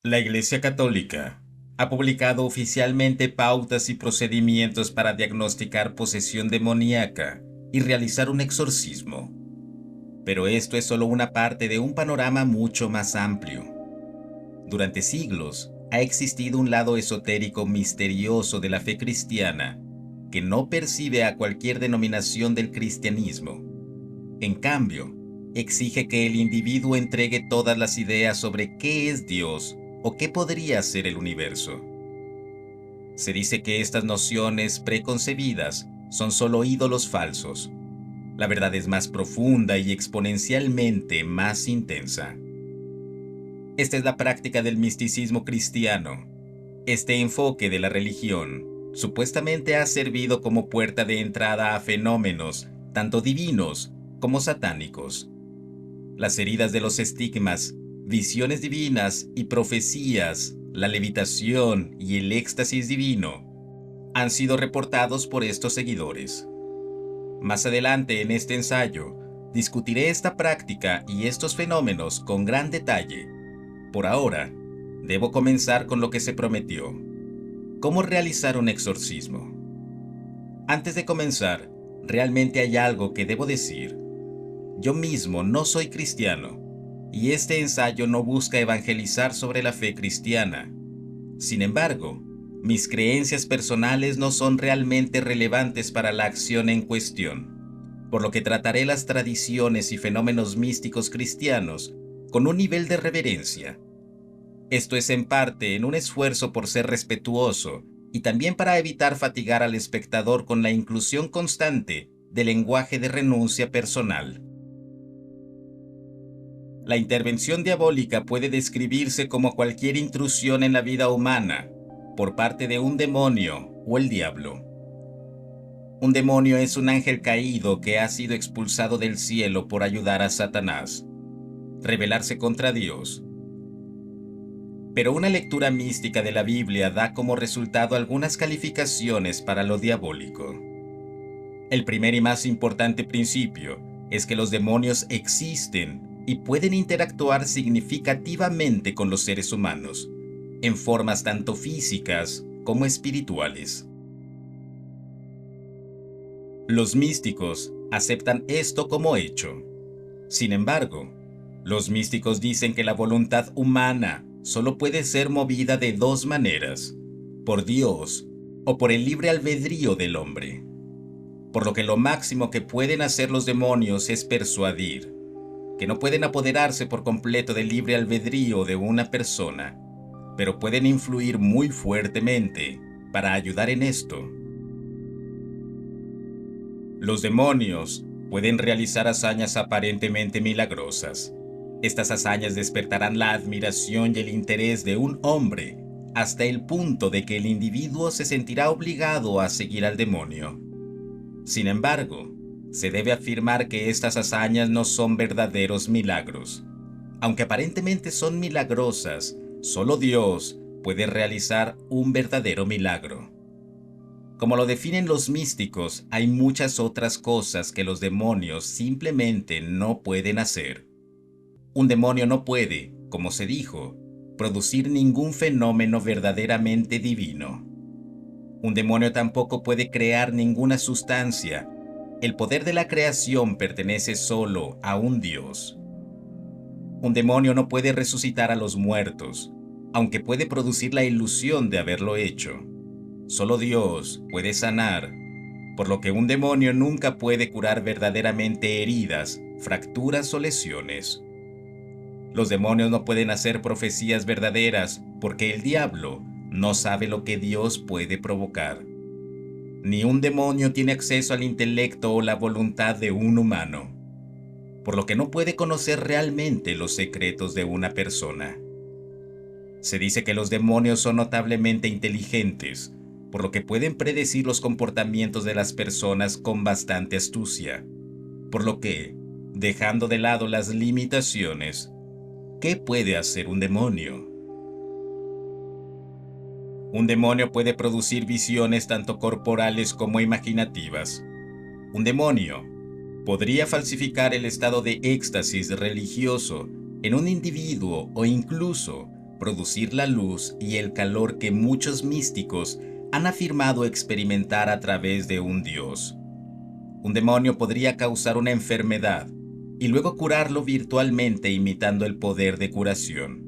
La Iglesia Católica ha publicado oficialmente pautas y procedimientos para diagnosticar posesión demoníaca y realizar un exorcismo. Pero esto es solo una parte de un panorama mucho más amplio. Durante siglos ha existido un lado esotérico misterioso de la fe cristiana que no percibe a cualquier denominación del cristianismo. En cambio, exige que el individuo entregue todas las ideas sobre qué es Dios o qué podría ser el universo. Se dice que estas nociones preconcebidas son solo ídolos falsos. La verdad es más profunda y exponencialmente más intensa. Esta es la práctica del misticismo cristiano. Este enfoque de la religión supuestamente ha servido como puerta de entrada a fenómenos tanto divinos como satánicos. Las heridas de los estigmas, visiones divinas y profecías, la levitación y el éxtasis divino han sido reportados por estos seguidores. Más adelante en este ensayo, discutiré esta práctica y estos fenómenos con gran detalle. Por ahora, debo comenzar con lo que se prometió: cómo realizar un exorcismo. Antes de comenzar, realmente hay algo que debo decir. Yo mismo no soy cristiano, y este ensayo no busca evangelizar sobre la fe cristiana. Sin embargo, mis creencias personales no son realmente relevantes para la acción en cuestión, por lo que trataré las tradiciones y fenómenos místicos cristianos con un nivel de reverencia. Esto es en parte en un esfuerzo por ser respetuoso y también para evitar fatigar al espectador con la inclusión constante de lenguaje de renuncia personal. La intervención diabólica puede describirse como cualquier intrusión en la vida humana por parte de un demonio o el diablo. Un demonio es un ángel caído que ha sido expulsado del cielo por ayudar a Satanás, rebelarse contra Dios. Pero una lectura mística de la Biblia da como resultado algunas calificaciones para lo diabólico. El primer y más importante principio es que los demonios existen y pueden interactuar significativamente con los seres humanos, en formas tanto físicas como espirituales. Los místicos aceptan esto como hecho. Sin embargo, los místicos dicen que la voluntad humana solo puede ser movida de dos maneras: por Dios o por el libre albedrío del hombre. Por lo que lo máximo que pueden hacer los demonios es persuadir, que no pueden apoderarse por completo del libre albedrío de una persona, pero pueden influir muy fuertemente para ayudar en esto. Los demonios pueden realizar hazañas aparentemente milagrosas. Estas hazañas despertarán la admiración y el interés de un hombre hasta el punto de que el individuo se sentirá obligado a seguir al demonio. Sin embargo, se debe afirmar que estas hazañas no son verdaderos milagros. Aunque aparentemente son milagrosas, solo Dios puede realizar un verdadero milagro. Como lo definen los místicos, hay muchas otras cosas que los demonios simplemente no pueden hacer. Un demonio no puede, como se dijo, producir ningún fenómeno verdaderamente divino. Un demonio tampoco puede crear ninguna sustancia. El poder de la creación pertenece solo a un Dios. Un demonio no puede resucitar a los muertos, aunque puede producir la ilusión de haberlo hecho. Solo Dios puede sanar, por lo que un demonio nunca puede curar verdaderamente heridas, fracturas o lesiones. Los demonios no pueden hacer profecías verdaderas porque el diablo no sabe lo que Dios puede provocar. Ni un demonio tiene acceso al intelecto o la voluntad de un humano, por lo que no puede conocer realmente los secretos de una persona. Se dice que los demonios son notablemente inteligentes, por lo que pueden predecir los comportamientos de las personas con bastante astucia. Por lo que, dejando de lado las limitaciones, ¿qué puede hacer un demonio? Un demonio puede producir visiones tanto corporales como imaginativas. Un demonio podría falsificar el estado de éxtasis religioso en un individuo o incluso producir la luz y el calor que muchos místicos han afirmado experimentar a través de un dios. Un demonio podría causar una enfermedad y luego curarlo virtualmente imitando el poder de curación.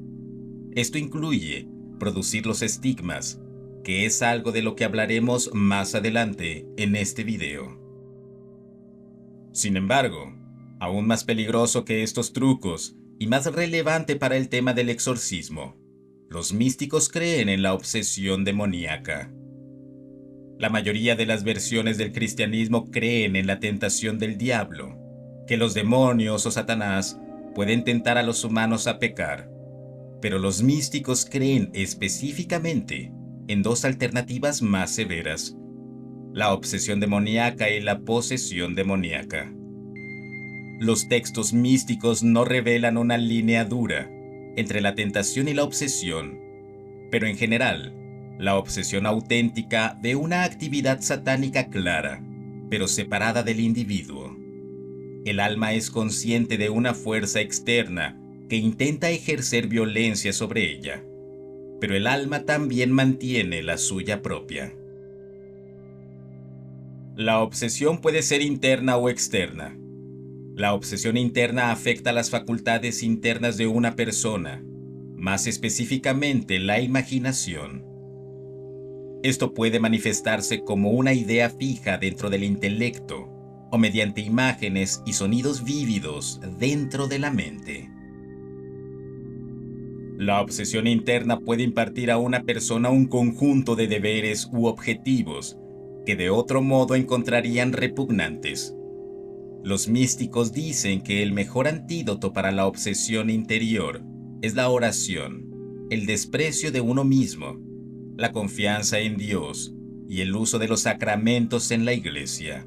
Esto incluye producir los estigmas, que es algo de lo que hablaremos más adelante en este video. Sin embargo, aún más peligroso que estos trucos y más relevante para el tema del exorcismo, los místicos creen en la obsesión demoníaca. La mayoría de las versiones del cristianismo creen en la tentación del diablo, que los demonios o Satanás pueden tentar a los humanos a pecar, pero los místicos creen específicamente en dos alternativas más severas: la obsesión demoníaca y la posesión demoníaca. Los textos místicos no revelan una línea dura entre la tentación y la obsesión, pero en general, la obsesión auténtica ve una actividad satánica clara, pero separada del individuo. El alma es consciente de una fuerza externa que intenta ejercer violencia sobre ella, pero el alma también mantiene la suya propia. La obsesión puede ser interna o externa. La obsesión interna afecta las facultades internas de una persona, más específicamente la imaginación. Esto puede manifestarse como una idea fija dentro del intelecto o mediante imágenes y sonidos vívidos dentro de la mente. La obsesión interna puede impartir a una persona un conjunto de deberes u objetivos que de otro modo encontrarían repugnantes. Los místicos dicen que el mejor antídoto para la obsesión interior es la oración, el desprecio de uno mismo, la confianza en Dios y el uso de los sacramentos en la iglesia.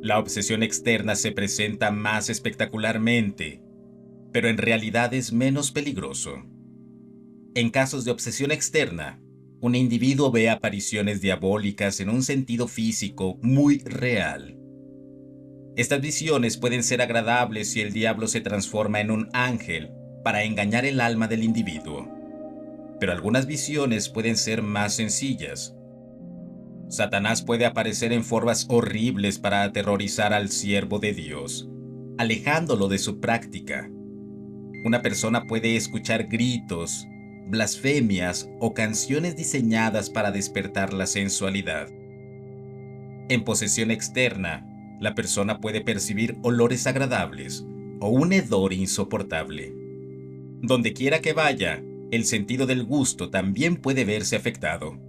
La obsesión externa se presenta más espectacularmente, pero en realidad es menos peligroso. En casos de obsesión externa, un individuo ve apariciones diabólicas en un sentido físico muy real. Estas visiones pueden ser agradables si el diablo se transforma en un ángel para engañar el alma del individuo. Pero algunas visiones pueden ser más sencillas. Satanás puede aparecer en formas horribles para aterrorizar al siervo de Dios, alejándolo de su práctica. Una persona puede escuchar gritos, blasfemias o canciones diseñadas para despertar la sensualidad. En posesión externa, la persona puede percibir olores agradables o un hedor insoportable. Donde quiera que vaya, el sentido del gusto también puede verse afectado.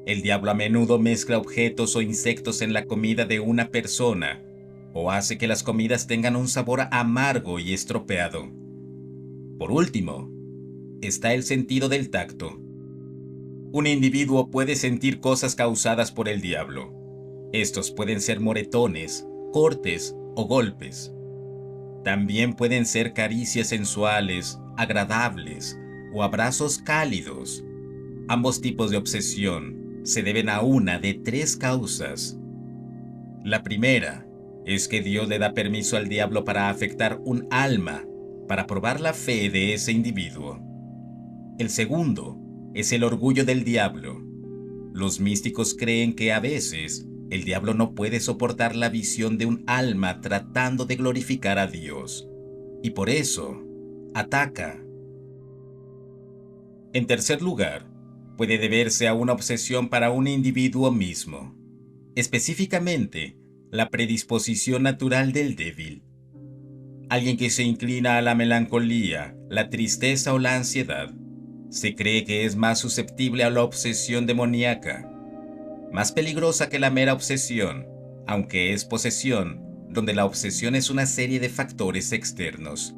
El diablo a menudo mezcla objetos o insectos en la comida de una persona, o hace que las comidas tengan un sabor amargo y estropeado. Por último, está el sentido del tacto. Un individuo puede sentir cosas causadas por el diablo. Estos pueden ser moretones, cortes o golpes. También pueden ser caricias sensuales, agradables o abrazos cálidos. Ambos tipos de obsesión se deben a una de tres causas. La primera es que Dios le da permiso al diablo para afectar un alma, para probar la fe de ese individuo. El segundo es el orgullo del diablo. Los místicos creen que a veces el diablo no puede soportar la visión de un alma tratando de glorificar a Dios, y por eso ataca. En tercer lugar, puede deberse a una obsesión para un individuo mismo, específicamente la predisposición natural del débil. Alguien que se inclina a la melancolía, la tristeza o la ansiedad, se cree que es más susceptible a la obsesión demoníaca, más peligrosa que la mera obsesión, aunque es posesión, donde la obsesión es una serie de factores externos.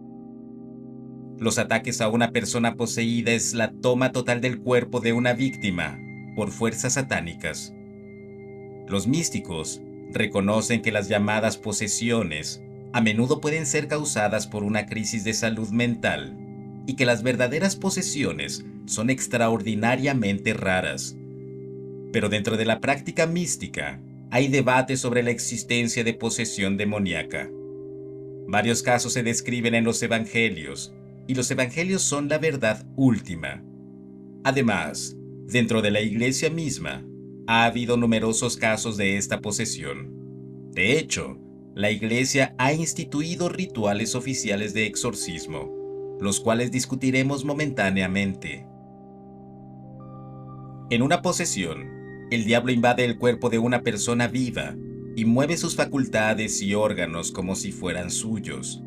Los ataques a una persona poseída es la toma total del cuerpo de una víctima por fuerzas satánicas. Los místicos reconocen que las llamadas posesiones a menudo pueden ser causadas por una crisis de salud mental y que las verdaderas posesiones son extraordinariamente raras. Pero dentro de la práctica mística hay debate sobre la existencia de posesión demoníaca. Varios casos se describen en los evangelios, y los evangelios son la verdad última. Además, dentro de la iglesia misma, ha habido numerosos casos de esta posesión. De hecho, la iglesia ha instituido rituales oficiales de exorcismo, los cuales discutiremos momentáneamente. En una posesión, el diablo invade el cuerpo de una persona viva y mueve sus facultades y órganos como si fueran suyos.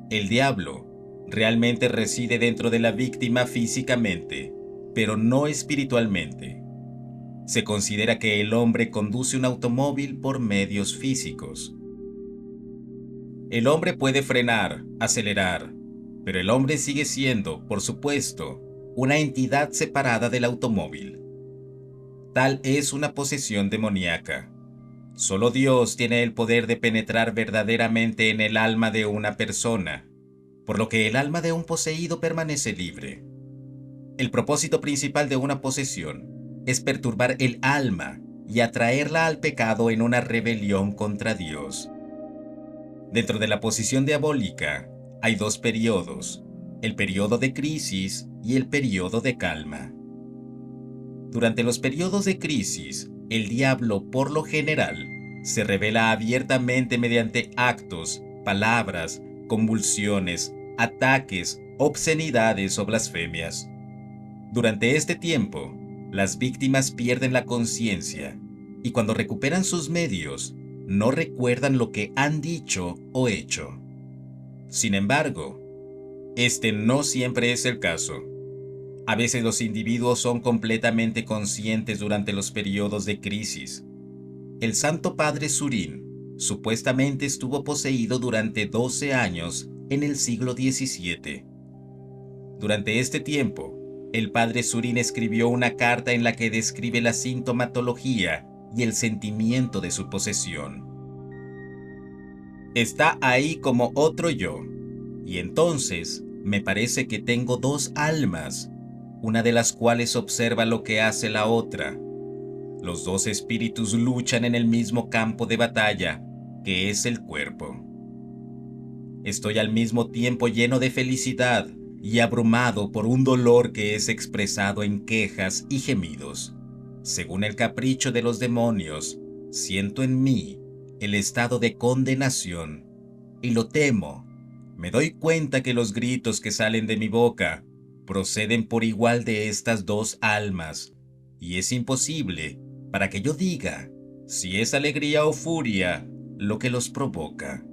El diablo realmente reside dentro de la víctima físicamente, pero no espiritualmente. Se considera que el hombre conduce un automóvil por medios físicos. El hombre puede frenar, acelerar, pero el hombre sigue siendo, por supuesto, una entidad separada del automóvil. Tal es una posesión demoníaca. Solo Dios tiene el poder de penetrar verdaderamente en el alma de una persona, por lo que el alma de un poseído permanece libre. El propósito principal de una posesión es perturbar el alma y atraerla al pecado en una rebelión contra Dios. Dentro de la posesión diabólica hay dos periodos, el periodo de crisis y el periodo de calma. Durante los periodos de crisis, el diablo, por lo general, se revela abiertamente mediante actos, palabras, convulsiones, ataques, obscenidades o blasfemias. Durante este tiempo, las víctimas pierden la conciencia y cuando recuperan sus medios, no recuerdan lo que han dicho o hecho. Sin embargo, este no siempre es el caso. A veces los individuos son completamente conscientes durante los periodos de crisis. El Santo Padre Surín supuestamente estuvo poseído durante 12 años en el siglo XVII. Durante este tiempo, el Padre Surín escribió una carta en la que describe la sintomatología y el sentimiento de su posesión. Está ahí como otro yo, y entonces me parece que tengo dos almas, una de las cuales observa lo que hace la otra. Los dos espíritus luchan en el mismo campo de batalla, que es el cuerpo. Estoy al mismo tiempo lleno de felicidad y abrumado por un dolor que es expresado en quejas y gemidos. Según el capricho de los demonios, siento en mí el estado de condenación y lo temo. Me doy cuenta que los gritos que salen de mi boca proceden por igual de estas dos almas, y es imposible para que yo diga si es alegría o furia lo que los provoca.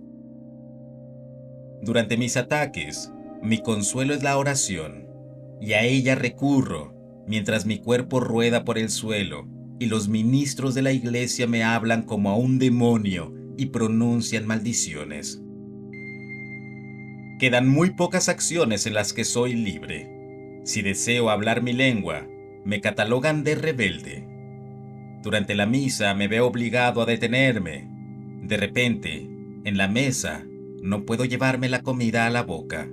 Durante mis ataques, mi consuelo es la oración, y a ella recurro mientras mi cuerpo rueda por el suelo y los ministros de la iglesia me hablan como a un demonio y pronuncian maldiciones. Quedan muy pocas acciones en las que soy libre. Si deseo hablar mi lengua, me catalogan de rebelde. Durante la misa me veo obligado a detenerme. De repente, en la mesa, no puedo llevarme la comida a la boca.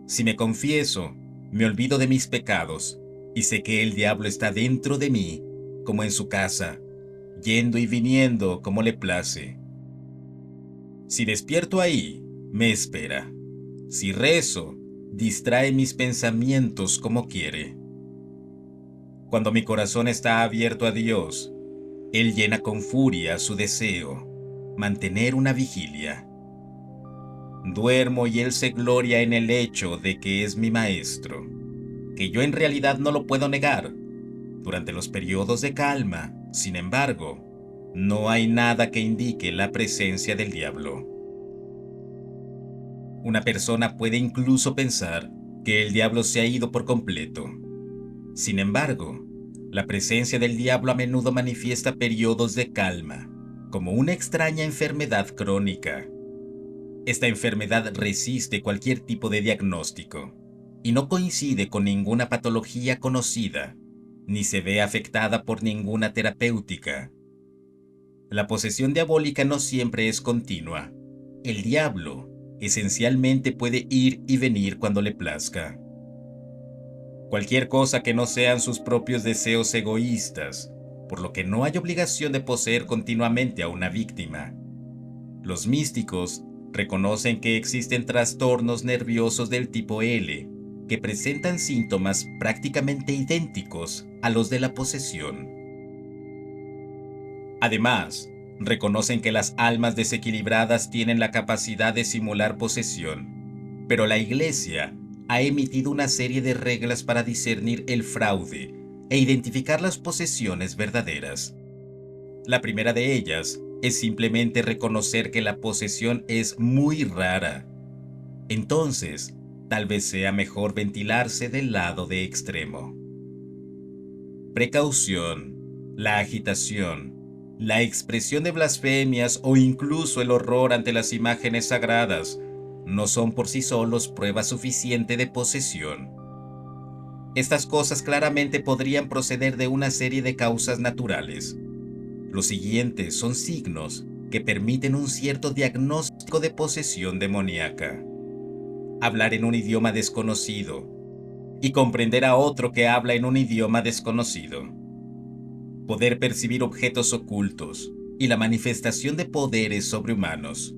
Si me confieso, me olvido de mis pecados y sé que el diablo está dentro de mí, como en su casa, yendo y viniendo como le place. Si despierto ahí, me espera. Si rezo, distrae mis pensamientos como quiere. Cuando mi corazón está abierto a Dios, Él llena con furia su deseo, mantener una vigilia. Duermo y Él se gloria en el hecho de que es mi maestro, que yo en realidad no lo puedo negar. Durante los periodos de calma, sin embargo, no hay nada que indique la presencia del diablo. Una persona puede incluso pensar que el diablo se ha ido por completo. Sin embargo, la presencia del diablo a menudo manifiesta periodos de calma, como una extraña enfermedad crónica. Esta enfermedad resiste cualquier tipo de diagnóstico y no coincide con ninguna patología conocida, ni se ve afectada por ninguna terapéutica. La posesión diabólica no siempre es continua. El diablo esencialmente puede ir y venir cuando le plazca. Cualquier cosa que no sean sus propios deseos egoístas, por lo que no hay obligación de poseer continuamente a una víctima. Los místicos Reconocen que existen trastornos nerviosos del tipo L, que presentan síntomas prácticamente idénticos a los de la posesión. Además, reconocen que las almas desequilibradas tienen la capacidad de simular posesión, pero la Iglesia ha emitido una serie de reglas para discernir el fraude e identificar las posesiones verdaderas. La primera de ellas es simplemente reconocer que la posesión es muy rara. Entonces, tal vez sea mejor ventilarse del lado de extremo. Precaución, la agitación, la expresión de blasfemias o incluso el horror ante las imágenes sagradas no son por sí solos prueba suficiente de posesión. Estas cosas claramente podrían proceder de una serie de causas naturales. Los siguientes son signos que permiten un cierto diagnóstico de posesión demoníaca. Hablar en un idioma desconocido y comprender a otro que habla en un idioma desconocido. Poder percibir objetos ocultos y la manifestación de poderes sobrehumanos.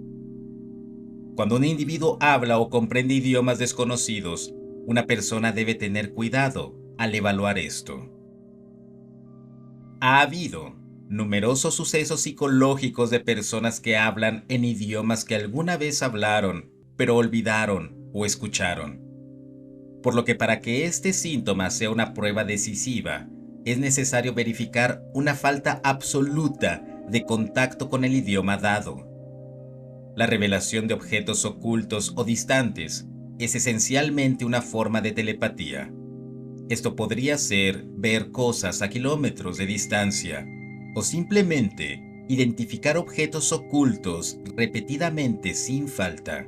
Cuando un individuo habla o comprende idiomas desconocidos, una persona debe tener cuidado al evaluar esto. Ha habido numerosos sucesos psicológicos de personas que hablan en idiomas que alguna vez hablaron, pero olvidaron o escucharon. Por lo que para que este síntoma sea una prueba decisiva, es necesario verificar una falta absoluta de contacto con el idioma dado. La revelación de objetos ocultos o distantes es esencialmente una forma de telepatía. Esto podría ser ver cosas a kilómetros de distancia o simplemente identificar objetos ocultos repetidamente sin falta.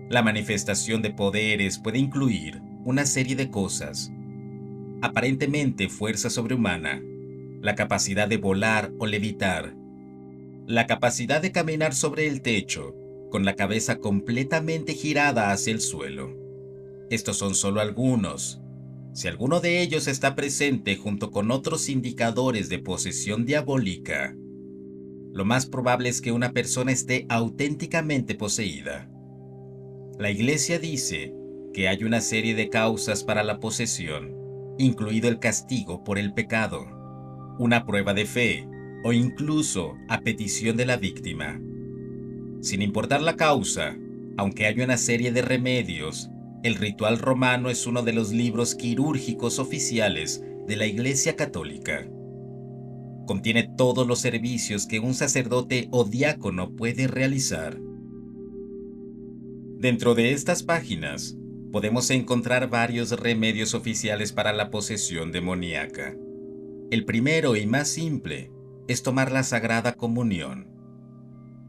La manifestación de poderes puede incluir una serie de cosas. Aparentemente fuerza sobrehumana, la capacidad de volar o levitar, la capacidad de caminar sobre el techo con la cabeza completamente girada hacia el suelo. Estos son solo algunos. Si alguno de ellos está presente junto con otros indicadores de posesión diabólica, lo más probable es que una persona esté auténticamente poseída. La Iglesia dice que hay una serie de causas para la posesión, incluido el castigo por el pecado, una prueba de fe o incluso a petición de la víctima. Sin importar la causa, aunque haya una serie de remedios, el ritual romano es uno de los libros quirúrgicos oficiales de la Iglesia Católica. Contiene todos los servicios que un sacerdote o diácono puede realizar. Dentro de estas páginas, podemos encontrar varios remedios oficiales para la posesión demoníaca. El primero y más simple es tomar la Sagrada Comunión.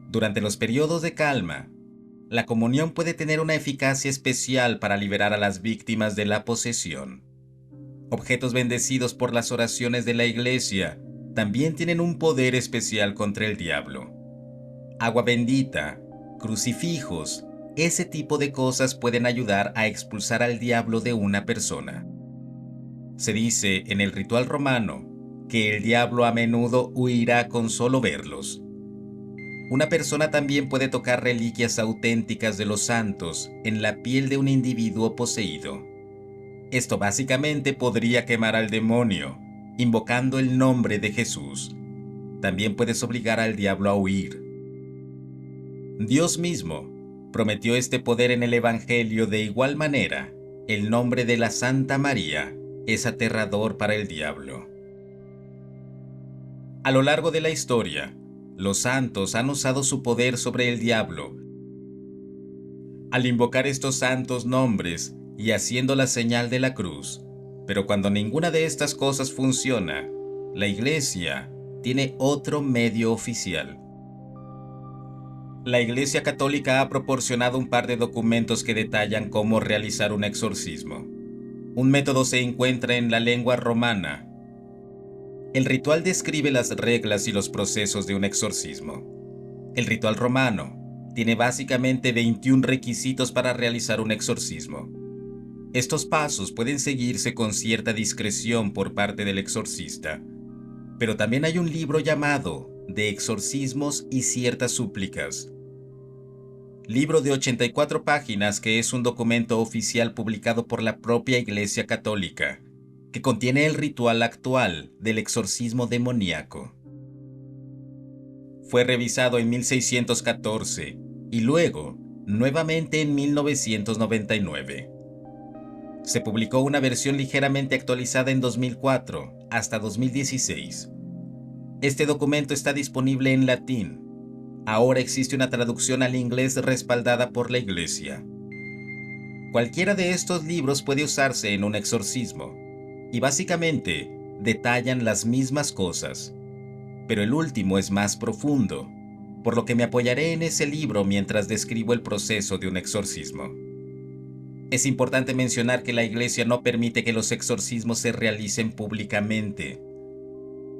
Durante los periodos de calma, la comunión puede tener una eficacia especial para liberar a las víctimas de la posesión. Objetos bendecidos por las oraciones de la Iglesia también tienen un poder especial contra el diablo. Agua bendita, crucifijos, ese tipo de cosas pueden ayudar a expulsar al diablo de una persona. Se dice en el ritual romano que el diablo a menudo huirá con solo verlos. Una persona también puede tocar reliquias auténticas de los santos en la piel de un individuo poseído. Esto básicamente podría quemar al demonio, invocando el nombre de Jesús. También puedes obligar al diablo a huir. Dios mismo prometió este poder en el Evangelio. De igual manera, el nombre de la Santa María es aterrador para el diablo. A lo largo de la historia, los santos han usado su poder sobre el diablo. Al invocar estos santos nombres y haciendo la señal de la cruz, pero cuando ninguna de estas cosas funciona, la Iglesia tiene otro medio oficial. La Iglesia Católica ha proporcionado un par de documentos que detallan cómo realizar un exorcismo. Un método se encuentra en la lengua romana. El ritual describe las reglas y los procesos de un exorcismo. El ritual romano tiene básicamente 21 requisitos para realizar un exorcismo. Estos pasos pueden seguirse con cierta discreción por parte del exorcista, pero también hay un libro llamado De exorcismos y ciertas súplicas. libro de 84 páginas que es un documento oficial publicado por la propia Iglesia Católica, que contiene el ritual actual del exorcismo demoníaco. Fue revisado en 1614 y luego nuevamente en 1999. Se publicó una versión ligeramente actualizada en 2004 hasta 2016. Este documento está disponible en latín. Ahora existe una traducción al inglés respaldada por la Iglesia. Cualquiera de estos libros puede usarse en un exorcismo, y básicamente detallan las mismas cosas, pero el último es más profundo, por lo que me apoyaré en ese libro mientras describo el proceso de un exorcismo. Es importante mencionar que la Iglesia no permite que los exorcismos se realicen públicamente.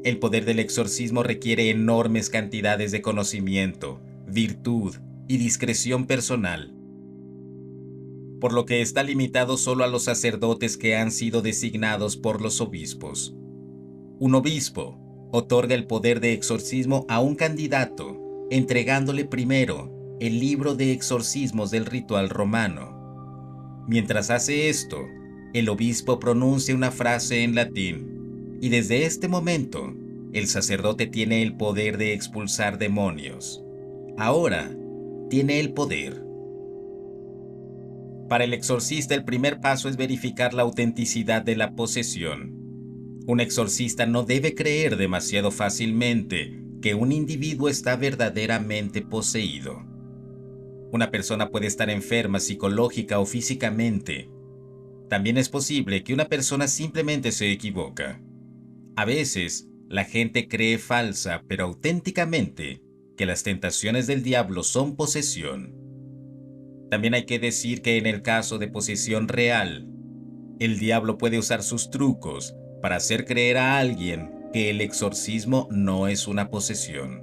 El poder del exorcismo requiere enormes cantidades de conocimiento, virtud y discreción personal, por lo que está limitado solo a los sacerdotes que han sido designados por los obispos. Un obispo otorga el poder de exorcismo a un candidato, entregándole primero el libro de exorcismos del ritual romano. Mientras hace esto, el obispo pronuncia una frase en latín, y desde este momento, el sacerdote tiene el poder de expulsar demonios. Ahora, tiene el poder. Para el exorcista, el primer paso es verificar la autenticidad de la posesión. Un exorcista no debe creer demasiado fácilmente que un individuo está verdaderamente poseído. Una persona puede estar enferma psicológica o físicamente. También es posible que una persona simplemente se equivoca. A veces, la gente cree falsa, pero auténticamente, que las tentaciones del diablo son posesión. También hay que decir que en el caso de posesión real, el diablo puede usar sus trucos para hacer creer a alguien que el exorcismo no es una posesión.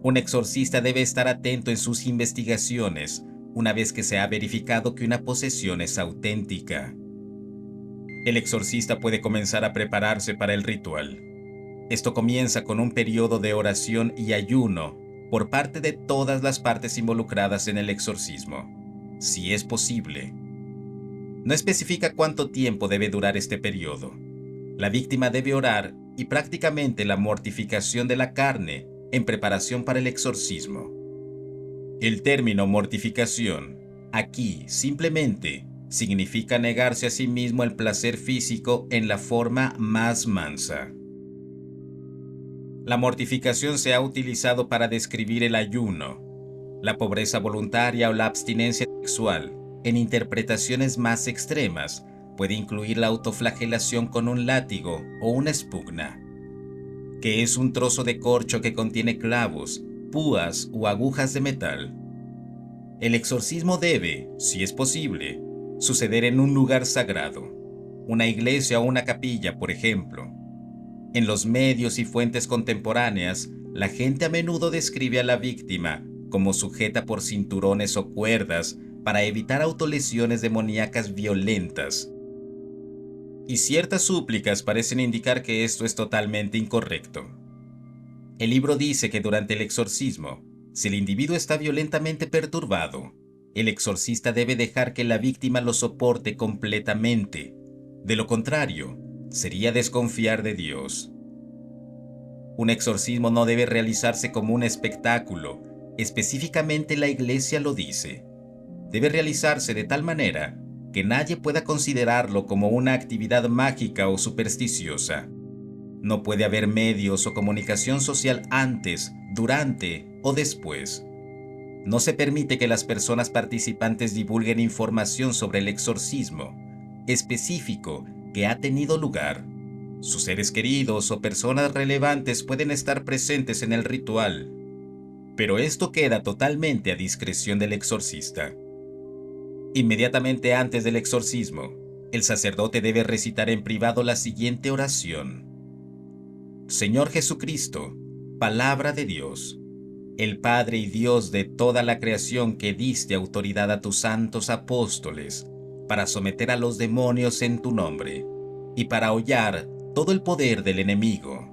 Un exorcista debe estar atento en sus investigaciones una vez que se ha verificado que una posesión es auténtica. El exorcista puede comenzar a prepararse para el ritual. Esto comienza con un periodo de oración y ayuno por parte de todas las partes involucradas en el exorcismo, si es posible. No especifica cuánto tiempo debe durar este periodo. La víctima debe orar y prácticamente la mortificación de la carne en preparación para el exorcismo. El término mortificación aquí simplemente significa negarse a sí mismo el placer físico en la forma más mansa. La mortificación se ha utilizado para describir el ayuno, la pobreza voluntaria o la abstinencia sexual. En interpretaciones más extremas, puede incluir la autoflagelación con un látigo o una espugna, que es un trozo de corcho que contiene clavos, púas o agujas de metal. El exorcismo debe, si es posible, suceder en un lugar sagrado, una iglesia o una capilla, por ejemplo. En los medios y fuentes contemporáneas, la gente a menudo describe a la víctima como sujeta por cinturones o cuerdas para evitar autolesiones demoníacas violentas. Y ciertas súplicas parecen indicar que esto es totalmente incorrecto. El libro dice que durante el exorcismo, si el individuo está violentamente perturbado, el exorcista debe dejar que la víctima lo soporte completamente. De lo contrario, sería desconfiar de Dios. Un exorcismo no debe realizarse como un espectáculo, específicamente la Iglesia lo dice. Debe realizarse de tal manera que nadie pueda considerarlo como una actividad mágica o supersticiosa. No puede haber medios o comunicación social antes, durante o después. No se permite que las personas participantes divulguen información sobre el exorcismo específico que ha tenido lugar. Sus seres queridos o personas relevantes pueden estar presentes en el ritual, pero esto queda totalmente a discreción del exorcista. Inmediatamente antes del exorcismo, el sacerdote debe recitar en privado la siguiente oración: Señor Jesucristo, palabra de Dios, el Padre y Dios de toda la creación, que diste autoridad a tus santos apóstoles para someter a los demonios en tu nombre y para hollar todo el poder del enemigo.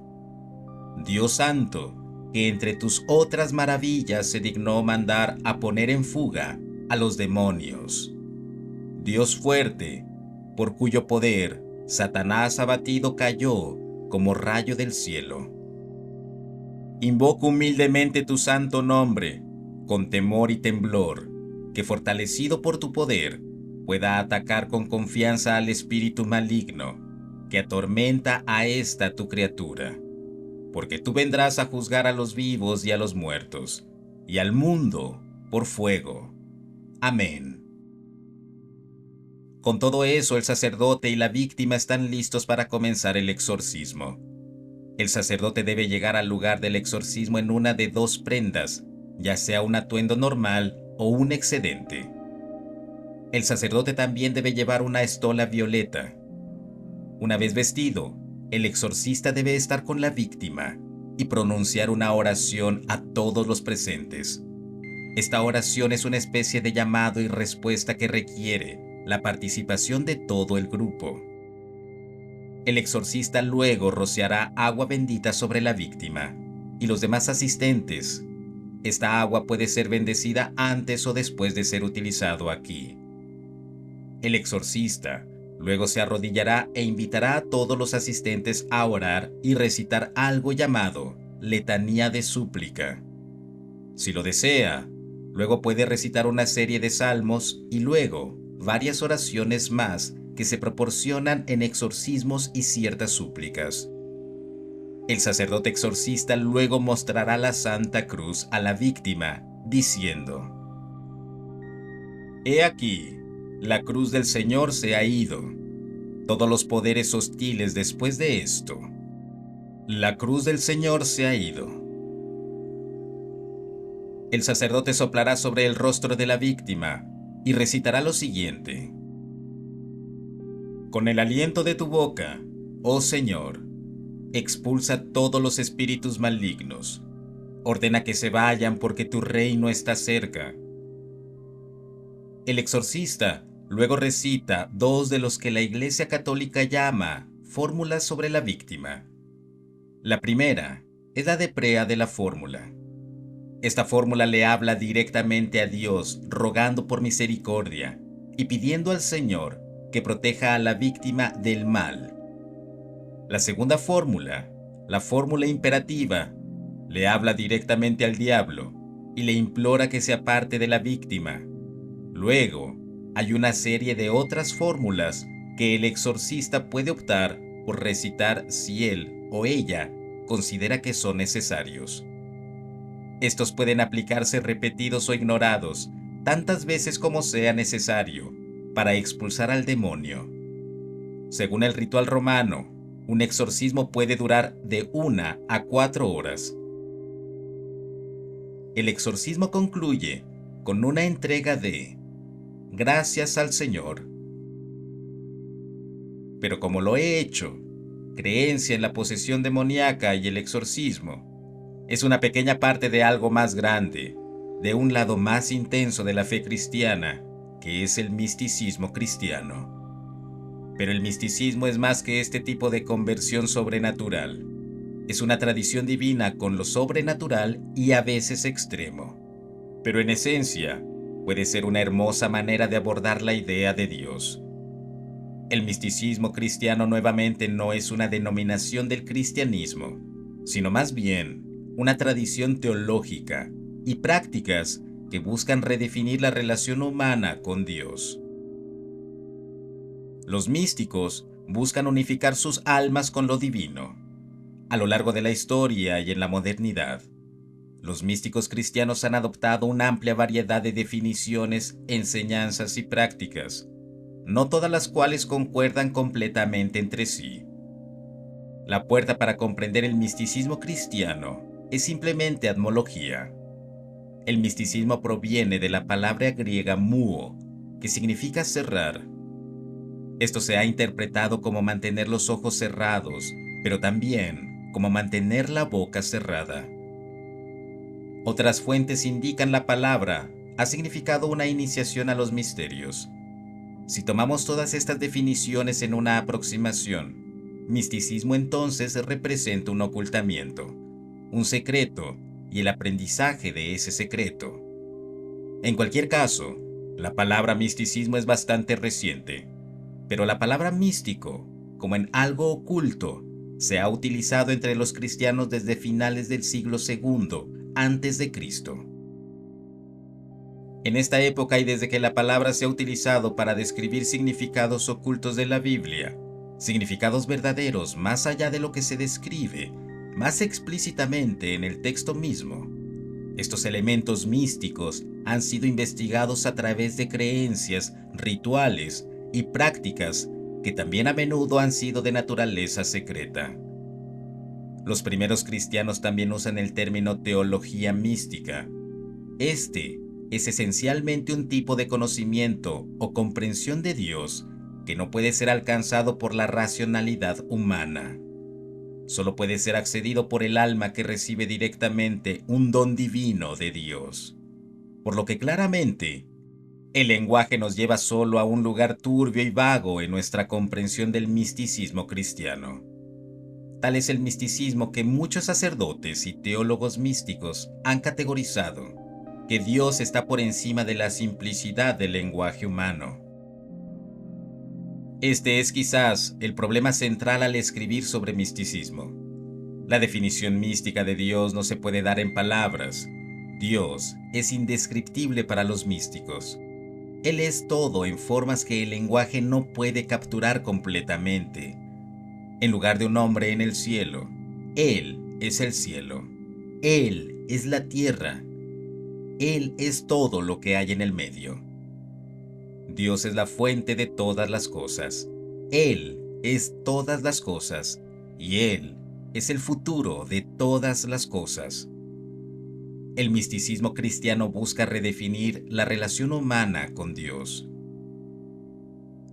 Dios santo, que entre tus otras maravillas se dignó mandar a poner en fuga a los demonios. Dios fuerte, por cuyo poder Satanás abatido cayó como rayo del cielo. Invoco humildemente tu santo nombre, con temor y temblor, que fortalecido por tu poder, pueda atacar con confianza al espíritu maligno, que atormenta a esta tu criatura. Porque tú vendrás a juzgar a los vivos y a los muertos, y al mundo por fuego. Amén. Con todo eso, el sacerdote y la víctima están listos para comenzar el exorcismo. El sacerdote debe llegar al lugar del exorcismo en una de dos prendas, ya sea un atuendo normal o un excedente. El sacerdote también debe llevar una estola violeta. Una vez vestido, el exorcista debe estar con la víctima y pronunciar una oración a todos los presentes. Esta oración es una especie de llamado y respuesta que requiere la participación de todo el grupo. El exorcista luego rociará agua bendita sobre la víctima y los demás asistentes. Esta agua puede ser bendecida antes o después de ser utilizado aquí. El exorcista luego se arrodillará e invitará a todos los asistentes a orar y recitar algo llamado letanía de súplica. Si lo desea, luego puede recitar una serie de salmos y luego varias oraciones más que se proporcionan en exorcismos y ciertas súplicas. El sacerdote exorcista luego mostrará la Santa Cruz a la víctima, diciendo: «He aquí, la cruz del Señor se ha ido. Todos los poderes hostiles después de esto. La cruz del Señor se ha ido». El sacerdote soplará sobre el rostro de la víctima y recitará lo siguiente: «Con el aliento de tu boca, oh Señor, expulsa todos los espíritus malignos. Ordena que se vayan porque tu reino está cerca». El exorcista luego recita dos de los que la Iglesia Católica llama fórmulas sobre la víctima. La primera es la de Prea de la fórmula. Esta fórmula le habla directamente a Dios, rogando por misericordia y pidiendo al Señor que proteja a la víctima del mal. La segunda fórmula, la fórmula imperativa, le habla directamente al diablo y le implora que se aparte de la víctima. Luego, hay una serie de otras fórmulas que el exorcista puede optar por recitar si él o ella considera que son necesarios. Estos pueden aplicarse repetidos o ignorados tantas veces como sea necesario para expulsar al demonio. Según el ritual romano, un exorcismo puede durar de 1 a 4 horas. El exorcismo concluye con una entrega de «Gracias al Señor». Pero como lo he hecho, creencia en la posesión demoníaca y el exorcismo es una pequeña parte de algo más grande, de un lado más intenso de la fe cristiana, que es el misticismo cristiano. Pero el misticismo es más que este tipo de conversión sobrenatural. Es una tradición divina con lo sobrenatural y a veces extremo. Pero en esencia, puede ser una hermosa manera de abordar la idea de Dios. El misticismo cristiano nuevamente no es una denominación del cristianismo, sino más bien una tradición teológica y prácticas que buscan redefinir la relación humana con Dios. Los místicos buscan unificar sus almas con lo divino. A lo largo de la historia y en la modernidad, los místicos cristianos han adoptado una amplia variedad de definiciones, enseñanzas y prácticas, no todas las cuales concuerdan completamente entre sí. La puerta para comprender el misticismo cristiano es simplemente atmología. El misticismo proviene de la palabra griega muo, que significa cerrar. Esto se ha interpretado como mantener los ojos cerrados, pero también como mantener la boca cerrada. Otras fuentes indican la palabra ha significado una iniciación a los misterios. Si tomamos todas estas definiciones en una aproximación, misticismo entonces representa un ocultamiento. un secreto y el aprendizaje de ese secreto. En cualquier caso, la palabra misticismo es bastante reciente, pero la palabra místico, como en algo oculto, se ha utilizado entre los cristianos desde finales del siglo II antes de Cristo. En esta época y desde que la palabra se ha utilizado para describir significados ocultos de la Biblia, significados verdaderos más allá de lo que se describe, más explícitamente en el texto mismo, estos elementos místicos han sido investigados a través de creencias, rituales y prácticas que también a menudo han sido de naturaleza secreta. Los primeros cristianos también usan el término teología mística. Este es esencialmente un tipo de conocimiento o comprensión de Dios que no puede ser alcanzado por la racionalidad humana. Solo puede ser accedido por el alma que recibe directamente un don divino de Dios. Por lo que claramente, el lenguaje nos lleva solo a un lugar turbio y vago en nuestra comprensión del misticismo cristiano. Tal es el misticismo que muchos sacerdotes y teólogos místicos han categorizado, que Dios está por encima de la simplicidad del lenguaje humano. Este es quizás el problema central al escribir sobre misticismo. La definición mística de Dios no se puede dar en palabras. Dios es indescriptible para los místicos. Él es todo en formas que el lenguaje no puede capturar completamente. En lugar de un hombre en el cielo, Él es el cielo. Él es la tierra. Él es todo lo que hay en el medio. Dios es la fuente de todas las cosas. Él es todas las cosas y Él es el futuro de todas las cosas. El misticismo cristiano busca redefinir la relación humana con Dios.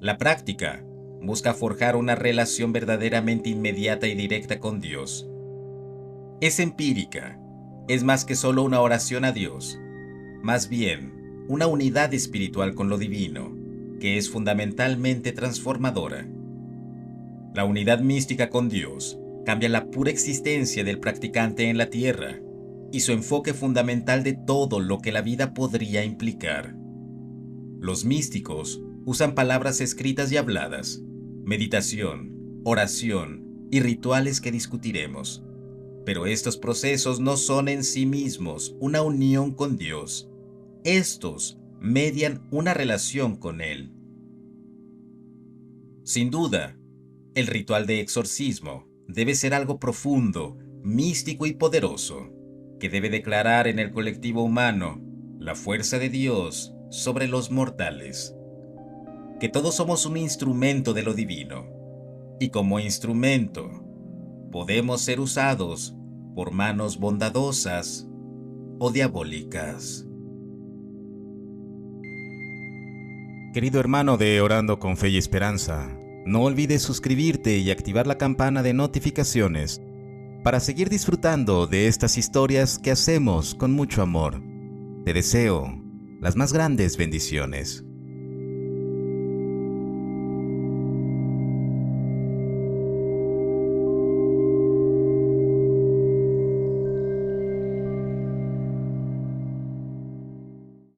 La práctica busca forjar una relación verdaderamente inmediata y directa con Dios. Es empírica, es más que solo una oración a Dios, más bien una unidad espiritual con lo divino, que es fundamentalmente transformadora. La unidad mística con Dios cambia la pura existencia del practicante en la tierra y su enfoque fundamental de todo lo que la vida podría implicar. Los místicos usan palabras escritas y habladas, meditación, oración y rituales que discutiremos. Pero estos procesos no son en sí mismos una unión con Dios. Estos median una relación con Él. Sin duda, el ritual de exorcismo debe ser algo profundo, místico y poderoso, que debe declarar en el colectivo humano la fuerza de Dios sobre los mortales. Que todos somos un instrumento de lo divino, y como instrumento podemos ser usados por manos bondadosas o diabólicas. Querido hermano de Orando con Fe y Esperanza, no olvides suscribirte y activar la campana de notificaciones para seguir disfrutando de estas historias que hacemos con mucho amor. Te deseo las más grandes bendiciones.